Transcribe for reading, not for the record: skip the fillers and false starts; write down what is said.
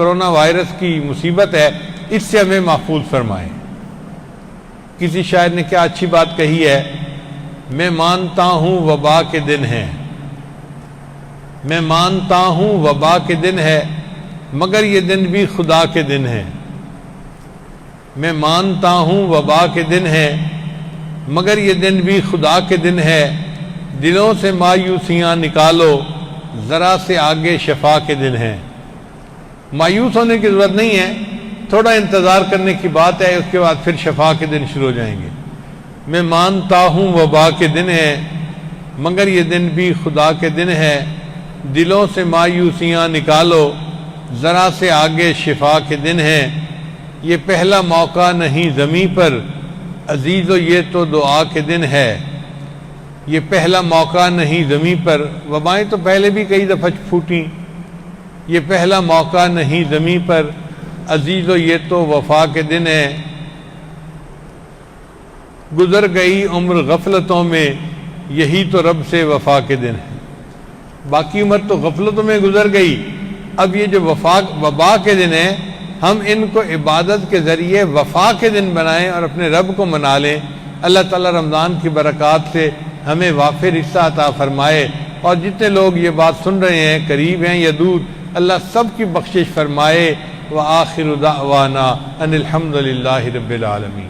Corona virus کی مصیبت ہے، اس سے ہمیں محفوظ فرمائے۔ کسی شاعر نے کیا اچھی بات کہی ہے، میں مانتا ہوں وبا کے دن ہے، میں مانتا ہوں وبا کے دن ہے، مگر یہ دن بھی خدا کے دن ہے۔ میں مانتا ہوں وبا کے دن ہے، مگر یہ دن بھی خدا کے دن ہے۔ دلوں سے مایوسیاں نکالو، ذرا سے آگے شفا کے دن ہے۔ مایوس ہونے کی ضرورت نہیں ہے، تھوڑا انتظار کرنے کی بات ہے، اس کے بعد پھر شفا کے دن شروع ہو جائیں گے۔ میں مانتا ہوں وبا کے دن ہے، مگر یہ دن بھی خدا کے دن ہے۔ دلوں سے مایوسیاں نکالو، ذرا سے آگے شفا کے دن ہے۔ یہ پہلا موقع نہیں زمیں پر، عزیزو یہ تو دعا کے دن ہے۔ یہ پہلا موقع نہیں زمیں پر، وبائیں تو پہلے بھی کئی دفعہ پھوٹیں، یہ پہلا موقع نہیں زمیں پر، عزیزو یہ تو وفا کے دن ہے۔ گزر گئی عمر غفلتوں میں، یہی تو رب سے وفا کے دن ہے۔ باقی عمر تو غفلتوں میں گزر گئی، اب یہ جو وبا کے دن ہے، ہم ان کو عبادت کے ذریعے وفا کے دن بنائیں اور اپنے رب کو منا لیں۔ اللہ تعالیٰ رمضان کی برکات سے ہمیں وافر حصہ عطا فرمائے، اور جتنے لوگ یہ بات سن رہے ہیں، قریب ہیں یا دور، اللہ سب کی بخشش فرمائے۔ وآخر دعوانا ان الحمد للہ رب العالمین۔